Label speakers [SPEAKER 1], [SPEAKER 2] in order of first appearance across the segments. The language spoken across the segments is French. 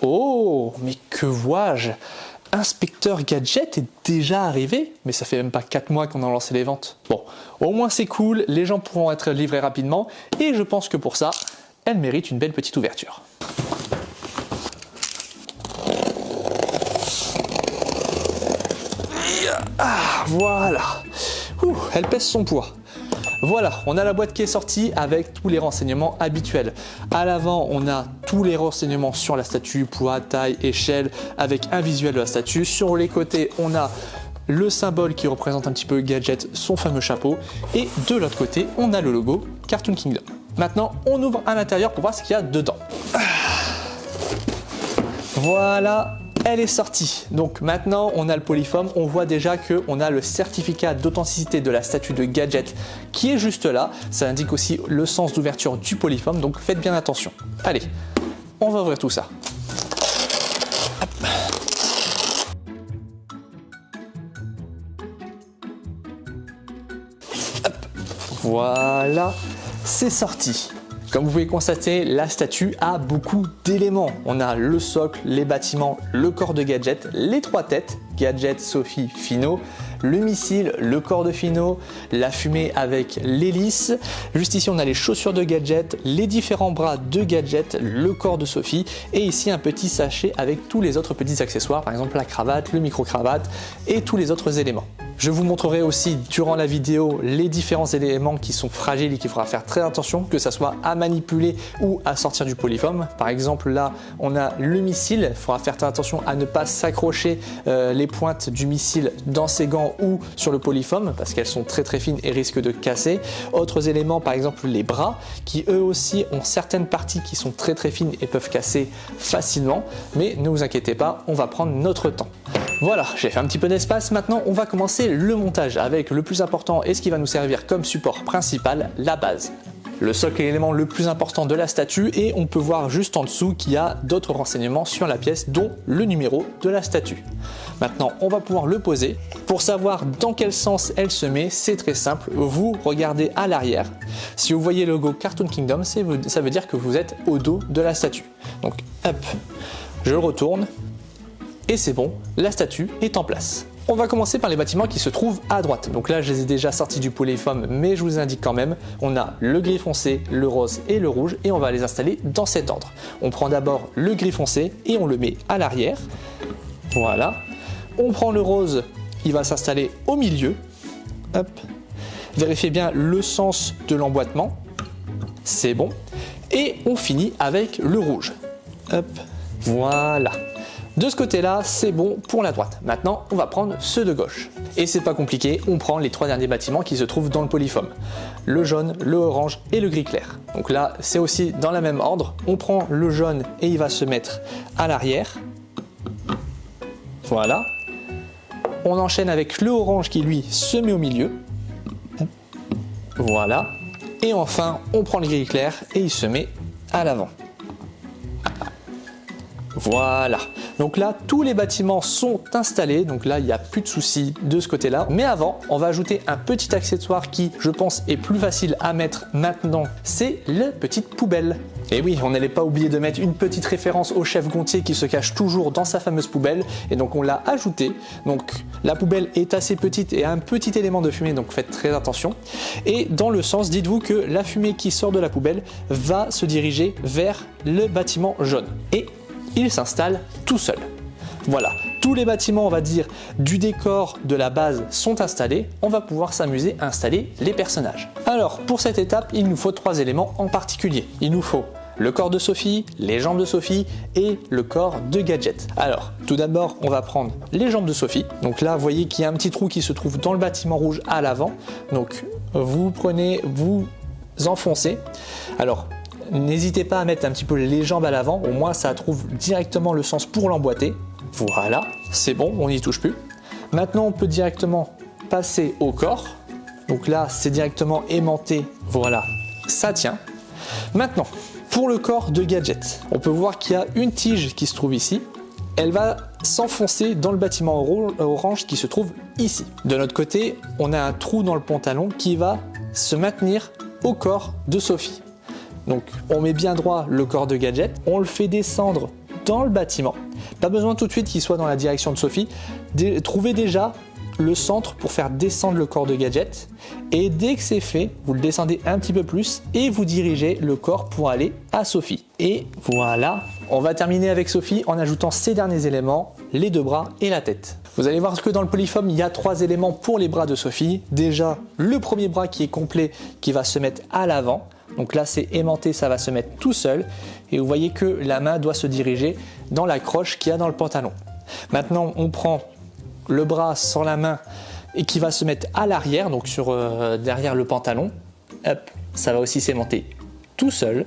[SPEAKER 1] Oh, mais que vois-je? Inspecteur Gadget est déjà arrivé, mais ça fait même pas 4 mois qu'on a lancé les ventes. Bon, au moins c'est cool, les gens pourront être livrés rapidement, et je pense que pour ça, elle mérite une belle petite ouverture. Ah, voilà. Ouh, elle pèse son poids. Voilà, on a la boîte qui est sortie avec tous les renseignements habituels. À l'avant, on a tous les renseignements sur la statue, poids, taille, échelle, avec un visuel de la statue. Sur les côtés, on a le symbole qui représente un petit peu Gadget, son fameux chapeau. Et de l'autre côté, on a le logo Cartoon Kingdom. Maintenant, on ouvre à l'intérieur pour voir ce qu'il y a dedans. Voilà. Elle est sortie. Donc maintenant, on a le polyfoam. On voit déjà qu'on a le certificat d'authenticité de la statue de Gadget qui est juste là. Ça indique aussi le sens d'ouverture du polyfoam. Donc faites bien attention. Allez, on va ouvrir tout ça. Hop. Hop. Voilà, c'est sorti. Comme vous pouvez constater, la statue a beaucoup d'éléments. On a le socle, les bâtiments, le corps de Gadget, les 3 têtes, Gadget, Sophie, Fino, le missile, le corps de Fino, la fumée avec l'hélice. Juste ici, on a les chaussures de Gadget, les différents bras de Gadget, le corps de Sophie et ici un petit sachet avec tous les autres petits accessoires, par exemple la cravate, le micro-cravate et tous les autres éléments. Je vous montrerai aussi durant la vidéo les différents éléments qui sont fragiles et qu'il faudra faire très attention, que ça soit à manipuler ou à sortir du polyfoam. Par exemple là on a le missile, il faudra faire très attention à ne pas s'accrocher les pointes du missile dans ses gants ou sur le polyfoam parce qu'elles sont très fines et risquent de casser. Autres éléments, par exemple les bras qui eux aussi ont certaines parties qui sont très fines et peuvent casser facilement, mais ne vous inquiétez pas, on va prendre notre temps. Voilà, j'ai fait un petit peu d'espace, maintenant on va commencer le montage avec le plus important et ce qui va nous servir comme support principal, la base. Le socle est l'élément le plus important de la statue et on peut voir juste en dessous qu'il y a d'autres renseignements sur la pièce dont le numéro de la statue. Maintenant on va pouvoir le poser. Pour savoir dans quel sens elle se met, c'est très simple, vous regardez à l'arrière. Si vous voyez le logo Cartoon Kingdom, ça veut dire que vous êtes au dos de la statue. Donc hop, je le retourne. Et c'est bon, la statue est en place. On va commencer par les bâtiments qui se trouvent à droite. Donc là, je les ai déjà sortis du polyfoam, mais je vous indique quand même. On a le gris foncé, le rose et le rouge, et on va les installer dans cet ordre. On prend d'abord le gris foncé et on le met à l'arrière. Voilà. On prend le rose, il va s'installer au milieu. Hop. Vérifiez bien le sens de l'emboîtement. C'est bon. Et on finit avec le rouge. Hop. Voilà. De ce côté-là, c'est bon pour la droite. Maintenant, on va prendre ceux de gauche. Et c'est pas compliqué, on prend les 3 derniers bâtiments qui se trouvent dans le polyfoam. Le jaune, le orange et le gris clair. Donc là, c'est aussi dans le même ordre. On prend le jaune et il va se mettre à l'arrière. Voilà. On enchaîne avec le orange qui, lui, se met au milieu. Voilà. Et enfin, on prend le gris clair et il se met à l'avant. Voilà, donc là tous les bâtiments sont installés, donc là il n'y a plus de soucis de ce côté là. Mais avant, on va ajouter un petit accessoire qui je pense est plus facile à mettre maintenant, c'est la petite poubelle. Et oui, on n'allait pas oublier de mettre une petite référence au chef Gontier qui se cache toujours dans sa fameuse poubelle, et donc on l'a ajouté. Donc la poubelle est assez petite et a un petit élément de fumée, donc faites très attention. Et dans le sens, dites-vous que la fumée qui sort de la poubelle va se diriger vers le bâtiment jaune. Et il s'installe tout seul. Voilà, tous les bâtiments, on va dire, du décor de la base sont installés. On va pouvoir s'amuser à installer les personnages. Alors, pour cette étape, il nous faut 3 éléments en particulier. Il nous faut le corps de Sophie, les jambes de Sophie et le corps de Gadget. Alors, tout d'abord, on va prendre les jambes de Sophie. Donc là, vous voyez qu'il y a un petit trou qui se trouve dans le bâtiment rouge à l'avant. Donc, vous prenez, vous enfoncez. Alors, n'hésitez pas à mettre un petit peu les jambes à l'avant, au moins ça trouve directement le sens pour l'emboîter. Voilà, c'est bon, on n'y touche plus. Maintenant, on peut directement passer au corps. Donc là, c'est directement aimanté. Voilà, ça tient. Maintenant, pour le corps de Gadget, on peut voir qu'il y a une tige qui se trouve ici. Elle va s'enfoncer dans le bâtiment orange qui se trouve ici. De notre côté, on a un trou dans le pantalon qui va se maintenir au corps de Sophie. Donc on met bien droit le corps de gadget, on le fait descendre dans le bâtiment. Pas besoin tout de suite qu'il soit dans la direction de Sophie. Trouvez déjà le centre pour faire descendre le corps de gadget. Et dès que c'est fait, vous le descendez un petit peu plus et vous dirigez le corps pour aller à Sophie. Et voilà, on va terminer avec Sophie en ajoutant ces derniers éléments, les 2 bras et la tête. Vous allez voir que dans le polyfoam, il y a 3 éléments pour les bras de Sophie. Déjà, le premier bras qui est complet, qui va se mettre à l'avant. Donc là, c'est aimanté, ça va se mettre tout seul. Et vous voyez que la main doit se diriger dans la croche qu'il y a dans le pantalon. Maintenant, on prend le bras sans la main et qui va se mettre à l'arrière, donc derrière le pantalon. Hop, ça va aussi s'aimanter tout seul.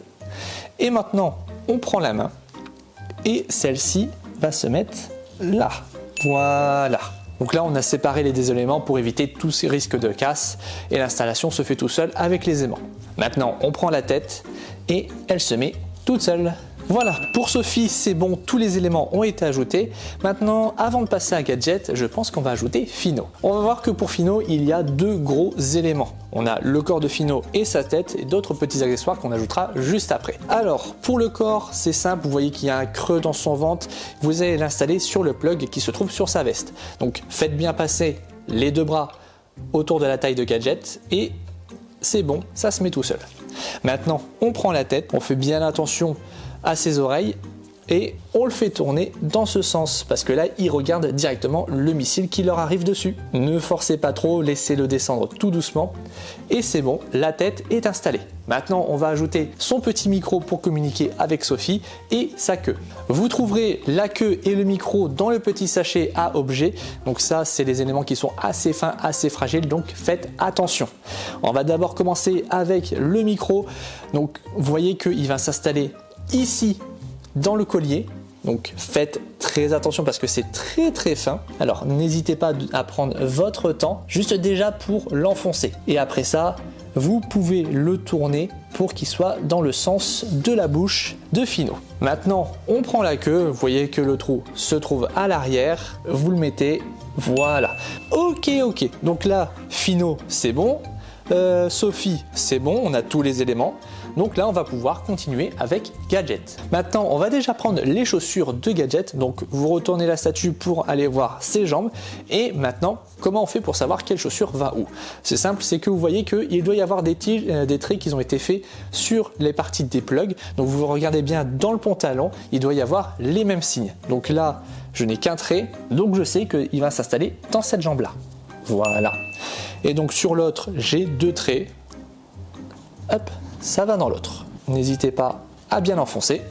[SPEAKER 1] Et maintenant, on prend la main et celle-ci va se mettre là. Voilà. Donc là, on a séparé les deux éléments pour éviter tous ces risques de casse et l'installation se fait tout seul avec les aimants. Maintenant, on prend la tête et elle se met toute seule. Voilà, pour Sophie, c'est bon, tous les éléments ont été ajoutés. Maintenant, avant de passer à Gadget, je pense qu'on va ajouter Fino. On va voir que pour Fino, il y a 2 gros éléments. On a le corps de Fino et sa tête et d'autres petits accessoires qu'on ajoutera juste après. Alors, pour le corps, c'est simple, vous voyez qu'il y a un creux dans son ventre. Vous allez l'installer sur le plug qui se trouve sur sa veste. Donc, faites bien passer les 2 bras autour de la taille de Gadget et c'est bon, ça se met tout seul. Maintenant, on prend la tête, on fait bien attention à ses oreilles et on le fait tourner dans ce sens parce que là il regarde directement le missile qui leur arrive dessus. Ne forcez pas trop, laissez-le descendre tout doucement et c'est bon, la tête est installée. Maintenant on va ajouter son petit micro pour communiquer avec Sophie et sa queue. Vous trouverez la queue et le micro dans le petit sachet à objets, donc ça c'est les éléments qui sont assez fins, assez fragiles, donc faites attention. On va d'abord commencer avec le micro, donc vous voyez qu'il va s'installer ici dans le collier, donc faites très attention parce que c'est très fin. Alors n'hésitez pas à prendre votre temps juste déjà pour l'enfoncer et après ça vous pouvez le tourner pour qu'il soit dans le sens de la bouche de Fino. Maintenant on prend la queue, vous voyez que le trou se trouve à l'arrière, vous le mettez, voilà. Ok, donc là Fino c'est bon, Sophie c'est bon, on a tous les éléments. Donc là, on va pouvoir continuer avec Gadget. Maintenant, on va déjà prendre les chaussures de Gadget. Donc, vous retournez la statue pour aller voir ses jambes. Et maintenant, comment on fait pour savoir quelle chaussure va où? C'est simple, c'est que vous voyez qu'il doit y avoir des traits qui ont été faits sur les parties des plugs. Donc, vous regardez bien dans le pantalon, il doit y avoir les mêmes signes. Donc là, je n'ai qu'un trait, donc je sais qu'il va s'installer dans cette jambe-là. Voilà. Et donc, sur l'autre, j'ai 2 traits. Hop, ça va dans l'autre. N'hésitez pas à bien enfoncer.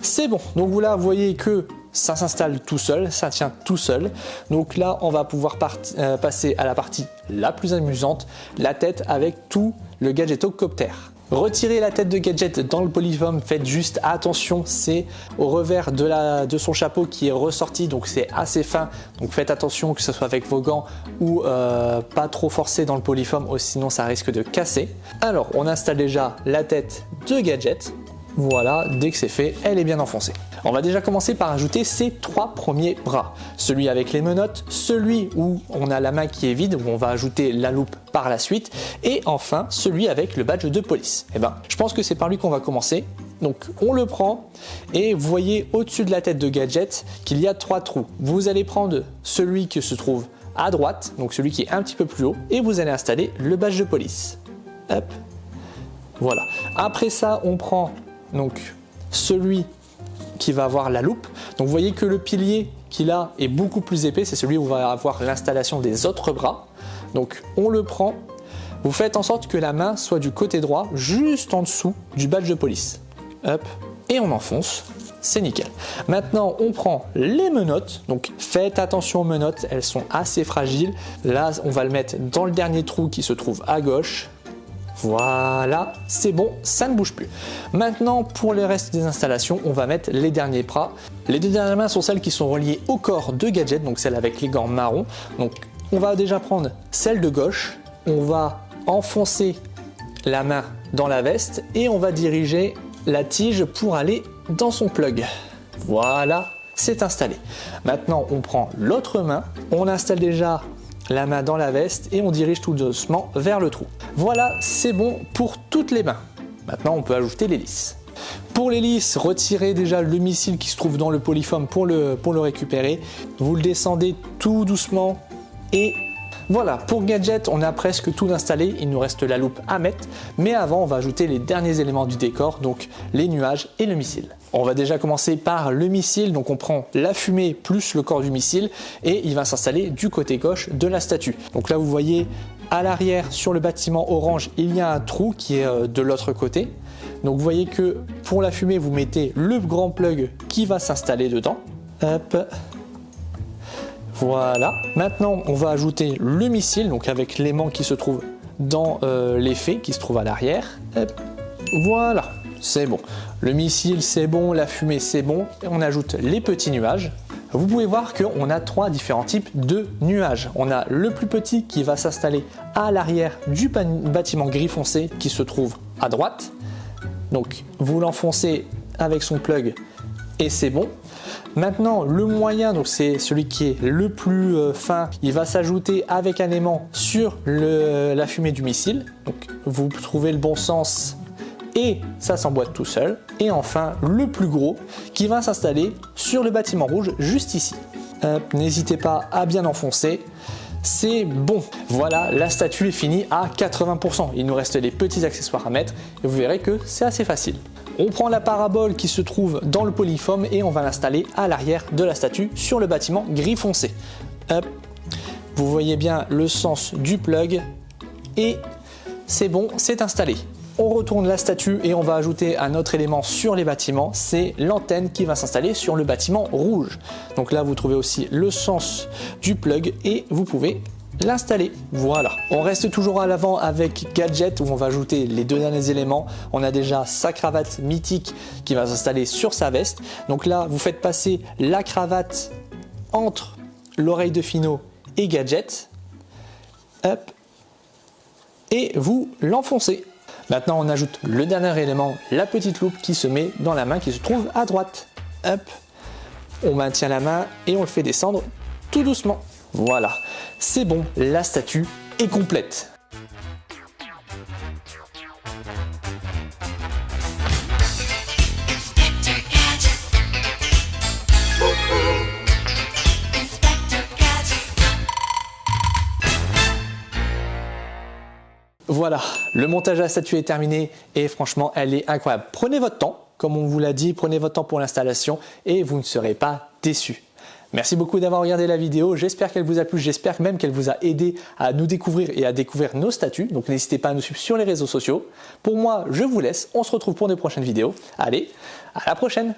[SPEAKER 1] C'est bon. Donc là, vous voyez que ça s'installe tout seul, ça tient tout seul. Donc là, on va pouvoir passer à la partie la plus amusante, la tête avec tout le gadgetocopter. Retirez la tête de Gadget dans le polyfoam, faites juste attention, c'est au revers de son chapeau qui est ressorti, donc c'est assez fin, donc faites attention que ce soit avec vos gants ou pas trop forcé dans le polyfoam, sinon ça risque de casser. Alors on installe déjà la tête de Gadget, voilà, dès que c'est fait, elle est bien enfoncée. On va déjà commencer par ajouter ces 3 premiers bras. Celui avec les menottes, celui où on a la main qui est vide, où on va ajouter la loupe par la suite, et enfin celui avec le badge de police. Et ben, je pense que c'est par lui qu'on va commencer. Donc on le prend et vous voyez au-dessus de la tête de Gadget qu'il y a 3 trous. Vous allez prendre celui qui se trouve à droite, donc celui qui est un petit peu plus haut, et vous allez installer le badge de police. Hop, voilà. Après ça, on prend donc celui qui va avoir la loupe. Donc vous voyez que le pilier qu'il a est beaucoup plus épais, c'est celui où on va avoir l'installation des autres bras. Donc on le prend, vous faites en sorte que la main soit du côté droit, juste en dessous du badge de police. Hop, et on enfonce, c'est nickel. Maintenant on prend les menottes, donc faites attention aux menottes, elles sont assez fragiles. Là on va le mettre dans le dernier trou qui se trouve à gauche. Voilà, c'est bon, ça ne bouge plus. Maintenant, pour le reste des installations, on va mettre les derniers bras. Les 2 dernières mains sont celles qui sont reliées au corps de Gadget, donc celle avec les gants marrons. Donc, on va déjà prendre celle de gauche, on va enfoncer la main dans la veste et on va diriger la tige pour aller dans son plug. Voilà, c'est installé. Maintenant, on prend l'autre main, on installe déjà la main dans la veste et on dirige tout doucement vers le trou. Voilà, c'est bon pour toutes les mains. Maintenant, on peut ajouter l'hélice. Pour l'hélice, retirez déjà le missile qui se trouve dans le polyfoam pour le récupérer. Vous le descendez tout doucement et voilà, pour Gadget, on a presque tout installé, il nous reste la loupe à mettre, mais avant on va ajouter les derniers éléments du décor, donc les nuages et le missile. On va déjà commencer par le missile, donc on prend la fumée plus le corps du missile et il va s'installer du côté gauche de la statue. Donc là vous voyez à l'arrière sur le bâtiment orange, il y a un trou qui est de l'autre côté. Donc vous voyez que pour la fumée, vous mettez le grand plug qui va s'installer dedans. Hop. Voilà. Maintenant, on va ajouter le missile, donc avec l'aimant qui se trouve dans l'effet, qui se trouve à l'arrière. Voilà, c'est bon. Le missile, c'est bon. La fumée, c'est bon. Et on ajoute les petits nuages. Vous pouvez voir qu'on a 3 différents types de nuages. On a le plus petit qui va s'installer à l'arrière du bâtiment gris foncé qui se trouve à droite. Donc, vous l'enfoncez avec son plug et c'est bon. Maintenant, le moyen, donc c'est celui qui est le plus fin, il va s'ajouter avec un aimant sur la fumée du missile. Donc, vous trouvez le bon sens et ça s'emboîte tout seul. Et enfin, le plus gros qui va s'installer sur le bâtiment rouge juste ici. N'hésitez pas à bien enfoncer. C'est bon. Voilà, la statue est finie à 80%. Il nous reste les petits accessoires à mettre et vous verrez que c'est assez facile. On prend la parabole qui se trouve dans le polyfoam et on va l'installer à l'arrière de la statue sur le bâtiment gris foncé. Hop. Vous voyez bien le sens du plug et c'est bon, c'est installé. On retourne la statue et on va ajouter un autre élément sur les bâtiments, c'est l'antenne qui va s'installer sur le bâtiment rouge. Donc là vous trouvez aussi le sens du plug et vous pouvez l'installer. Voilà. On reste toujours à l'avant avec Gadget où on va ajouter les 2 derniers éléments. On a déjà sa cravate mythique qui va s'installer sur sa veste. Donc là vous faites passer la cravate entre l'oreille de Finot et Gadget. Hop. Et vous l'enfoncez. Maintenant, on ajoute le dernier élément, la petite loupe qui se met dans la main qui se trouve à droite. Hop, on maintient la main et on le fait descendre tout doucement. Voilà, c'est bon, la statue est complète. Voilà, le montage de la statue est terminé et franchement, elle est incroyable. Prenez votre temps, comme on vous l'a dit, prenez votre temps pour l'installation et vous ne serez pas déçus. Merci beaucoup d'avoir regardé la vidéo, j'espère qu'elle vous a plu, j'espère même qu'elle vous a aidé à nous découvrir et à découvrir nos statues. Donc n'hésitez pas à nous suivre sur les réseaux sociaux. Pour moi, je vous laisse, on se retrouve pour de prochaines vidéos. Allez, à la prochaine!